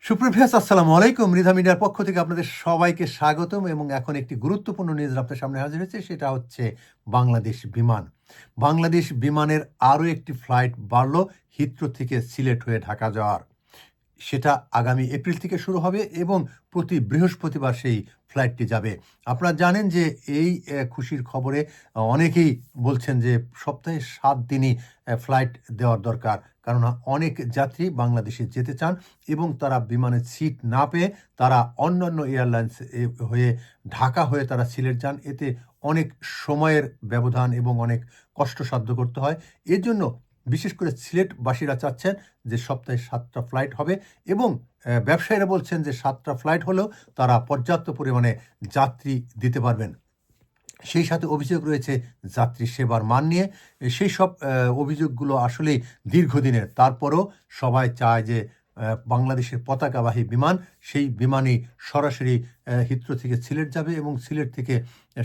সুপ্রিভিয়াস আসসালামু আলাইকুম। মৃধা মিডিয়ার পক্ষ থেকে আপনাদের সবাইকে স্বাগতম এবং এখন একটি গুরুত্বপূর্ণ নিউজ আপনার সামনে হাজির হয়েছে, সেটা হচ্ছে বাংলাদেশ বিমান। বাংলাদেশ বিমানের আরও একটি ফ্লাইট বাড়ল হিথ্রো থেকে সিলেট হয়ে ঢাকা যাওয়ার। সেটা আগামী এপ্রিল থেকে শুরু হবে এবং প্রতি বৃহস্পতিবার সেই ফ্লাইটটি যাবে। আপনারা জানেন যে এই খুশির খবরে অনেকেই বলছেন যে সপ্তাহে ৭ দিনই ফ্লাইট দেওয়ার দরকার। কেননা অনেক যাত্রী বাংলাদেশে যেতে চান এবং তারা বিমানের সিট না পেয়ে তারা অন্যান্য এয়ারলাইন্স হয়ে ঢাকা হয়ে তারা সিলেট যান। এতে অনেক সময়ের ব্যবধান এবং অনেক কষ্টসাধ্য করতে হয়। এর জন্য বিশেষ করে সিলেটবাসীরা চাচ্ছেন যে সপ্তাহে ৭টা ফ্লাইট হবে এবং ব্যবসায়ীরা বলছেন যে ৭টা ফ্লাইট হলেও তারা পর্যাপ্ত পরিমাণে যাত্রী দিতে পারবেন। সেই সাথে অভিযোগ রয়েছে যাত্রী সেবার মান নিয়ে। সেই সব অভিযোগগুলো আসলেই দীর্ঘদিনের। তারপরও সবাই চায় যে বাংলাদেশের পতাকাবাহী বিমান, সেই বিমানই সরাসরি হিথ্রো থেকে সিলেট যাবে এবং সিলেট থেকে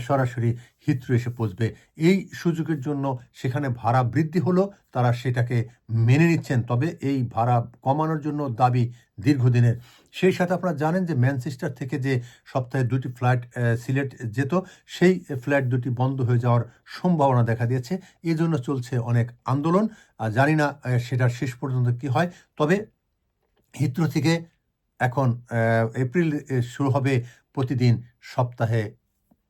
সরাসরি হিথ্রো এসে পৌঁছবে। এই সুযোগের জন্য সেখানে ভাড়া বৃদ্ধি হলো, তারা সেটাকে মেনে নিচ্ছেন। তবে এই ভাড়া কমানোর জন্য দাবি দীর্ঘদিনের। সেই সাথে আপনারা জানেন যে ম্যানচেস্টার থেকে যে সপ্তাহে ২টি ফ্লাইট সিলেট যেত, সেই ফ্লাইট দুটি বন্ধ হয়ে যাওয়ার সম্ভাবনা দেখা দিয়েছে। এজন্য চলছে অনেক আন্দোলন। জানি না সেটার শেষ পর্যন্ত কী হয়। তবে হিথ্রো থেকে এখন এপ্রিল শুরু হবে প্রতিদিন সপ্তাহে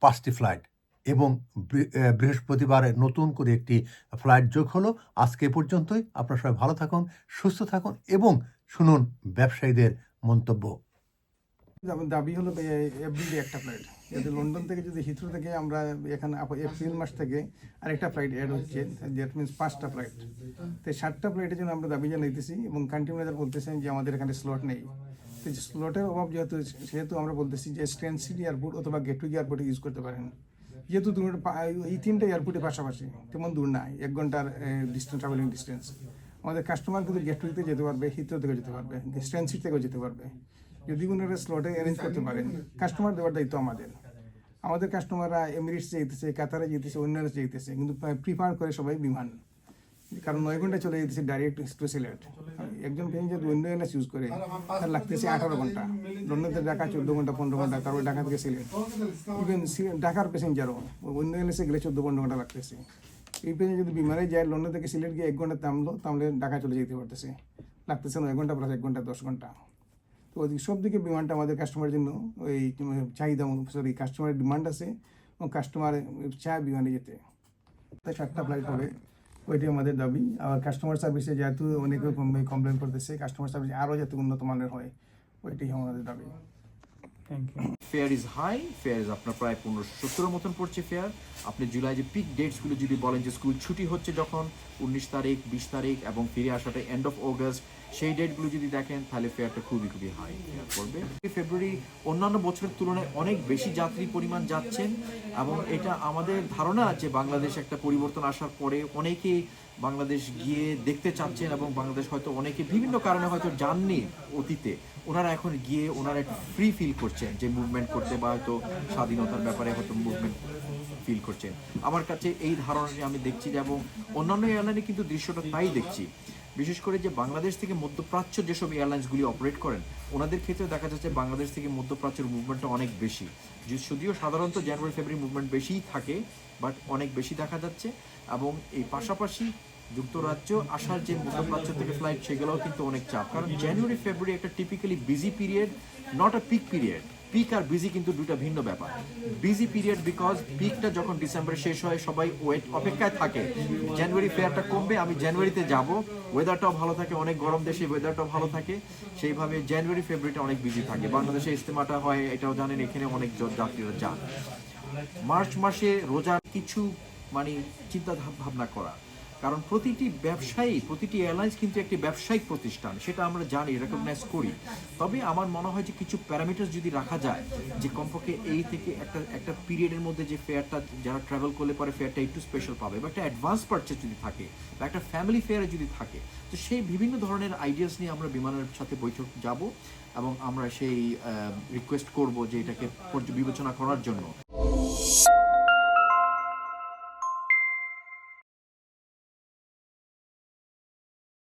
৫টি ফ্লাইট এবং বৃহস্পতিবার নতুন করে একটি ফ্লাইট যোগ হলো। আজকে এ পর্যন্তই। আপনারা সবাই ভালো থাকুন, সুস্থ থাকুন এবং শুনুন ব্যবসায়ীদের মন্তব্য। দাবি হলো এভরিডে একটা ফ্লাইট। যদি লন্ডন থেকে যদি হিথ্রো থেকে আমরা এখানে এপ্রিল মাস থেকে আরেকটা ফ্লাইট অ্যাড হচ্ছে, দ্যাট মিনস 5টা ফ্লাইট। তো 7টা ফ্লাইটের জন্য আমরা দাবি জানাইতেছি এবং কান্ট্রি ম্যানেজার বলতেছেন যে আমাদের এখানে স্লট নেই। তো স্লটের অভাব সেহেতু আমরা বলতেছি যে স্ট্যান্ড সিটি এয়ারপোর্ট অথবা গেটওয়ে এয়ারপোর্টে ইউজ করতে পারেন। যেহেতু এই 3টা এয়ারপোর্টে পাশাপাশি, তেমন দূর না, 1 ঘন্টার ডিস্টেন্স, ট্রাভেলিং ডিস্টেন্স। আমাদের কাস্টমার কিন্তু গেটওয়েতে যেতে পারবে, হিথ্রো থেকে যেতে পারবে, স্ট্যান্ড সিটি থেকেও যেতে পারবে। যদি কোনো একটা স্লটে অ্যারেঞ্জ করতে পারেন, কাস্টমার দেওয়ার দায়িত্ব আমাদের কাস্টমাররা এমিরেটস যেতেছে, কাতারে যেতেছে, অন্যরা যেতেছে, কিন্তু প্রিফার করে সবাই বিমান। কারণ 9 ঘন্টা চলে যেতেছে ডাইরেক্ট টু সিলেট। একজন প্যাসেঞ্জার যদি অন্য এয়ারলাইন্স ইউজ করে তার লাগতেছে 18 ঘন্টা। লন্ডন থেকে ঢাকা 14 ঘন্টা 15 ঘন্টা, তারপরে ঢাকা থেকে সিলেট। ইভেন ঢাকার প্যাসেঞ্জারও অন্য এয়ারলাইন্সে গেলে 14-15 ঘন্টা লাগতেছে। এই প্যাসেঞ্জার যদি বিমানে যায়, লন্ডন থেকে সিলেট গিয়ে 1 ঘন্টা তাহলে ঢাকা চলে যেতে পারতেছে, লাগতেছে 9 ঘন্টা প্লাস 1 ঘন্টা 10 ঘন্টা। তো সব দিকে বিমানটা আমাদের কাস্টমারের জন্য ওই চাহিদা, কাস্টমারের ডিমান্ড আছে এবং কাস্টমার চায় বিমানে যেতে। 7টা ফ্লাইট হবে, ওইটাই আমাদের দাবি। আর কাস্টমার সার্ভিসে যেহেতু অনেকে কমপ্লেন করতেছে, কাস্টমার সার্ভিস আরও যাতে উন্নত মানের হয়, ওইটাই আমাদের দাবি। Thank you. Fare is high, fare is আপনার প্রায় 1570 মতন পড়ছে ফেয়ার। আপনি জুলাই যে পিক ডেটসগুলো যদি বলেন যে স্কুল ছুটি হচ্ছে যখন 19 তারিখ, 20 তারিখ এবং ফিরে আসাটা এন্ড অফ অগস্ট, সেই ডেটগুলো যদি দেখেন তাহলে ফেয়ারটা খুবই হাই ফেয়ার পড়বে। ফেব্রুয়ারি অন্যান্য বছরের তুলনায় অনেক বেশি যাত্রী পরিমাণ যাচ্ছেন এবং এটা আমাদের ধারণা যে বাংলাদেশ একটা পরিবর্তন আসার পরে অনেকেই বাংলাদেশ গিয়ে দেখতে চাচ্ছেন এবং বাংলাদেশ হয়তো অনেকে বিভিন্ন কারণে হয়তো যাননি অতীতে, ওনারা এখন গিয়ে ওনারা একটু ফ্রি ফিল করছেন, যে মুভমেন্ট করতে বা হয়তো স্বাধীনতার ব্যাপারে হয়তো মুভমেন্ট ফিল করছেন। আমার কাছে এই ধারণাটি আমি দেখছি এবং অন্যান্য এয়ারলাইনে কিন্তু দৃশ্যটা তাই দেখছি। বিশেষ করে যে বাংলাদেশ থেকে মধ্যপ্রাচ্য যেসব এয়ারলাইন্সগুলি অপারেট করেন, ওনাদের ক্ষেত্রে দেখা যাচ্ছে বাংলাদেশ থেকে মধ্যপ্রাচ্যের মুভমেন্টটা অনেক বেশি। যদিও সাধারণত জানুয়ারি ফেব্রুয়ারি মুভমেন্ট বেশিই থাকে, বাট অনেক বেশি দেখা যাচ্ছে। এবং এই পাশাপাশি যুক্তরাজ্য আসার যে মধ্যপ্রাচ্য থেকে ফ্লাইট, সেগুলোও কিন্তু অনেক চাপ। কারণ জানুয়ারি ফেব্রুয়ারি একটা typically busy period, not a peak period. Peak আর বিজি কিন্তু দুটা ভিন্ন ব্যাপার। বিজি পিরিয়ড বিকজ পিকটা যখন ডিসেম্বরে শেষ হয়, সবাই অপেক্ষায় থাকে জানুয়ারি ফেয়ারটা কমবে, আমি জানুয়ারিতে যাব, ওয়েদারটাও ভালো থাকে, অনেক গরম দেশে ওয়েদারটাও ভালো থাকে, সেইভাবে জানুয়ারি ফেব্রুয়ারিটা অনেক বিজি থাকে। বাংলাদেশে ইজতেমাটা হয়, এটাও জানেন, এখানে অনেক যাত্রীরা যান। মার্চ মাসে রোজার কিছু চিন্তা ভাবনা করা, কারণ প্রতিটি ব্যবসায়ী, প্রতিটি এয়ারলাইন্স কিন্তু একটি ব্যবসায়িক প্রতিষ্ঠান, সেটা আমরা জানি, রেকগনাইজ করি। তবে আমার মনে হয় যে কিছু প্যারামিটার যদি রাখা যায়, যে কমপক্ষে এই থেকে একটা পিরিয়ডের মধ্যে যে ফেয়ারটা যারা ট্রাভেল করলে পরে ফেয়ারটা একটু স্পেশাল পাবে, বা একটা অ্যাডভান্স পারচেজ যদি থাকে, বা একটা ফ্যামিলি ফেয়ারে যদি থাকে, তো সেই বিভিন্ন ধরনের আইডিয়াস নিয়ে আমরা বিমানের সাথে বৈঠক যাব এবং আমরা সেই রিকোয়েস্ট করব যে এটাকে বিবেচনা করার জন্য।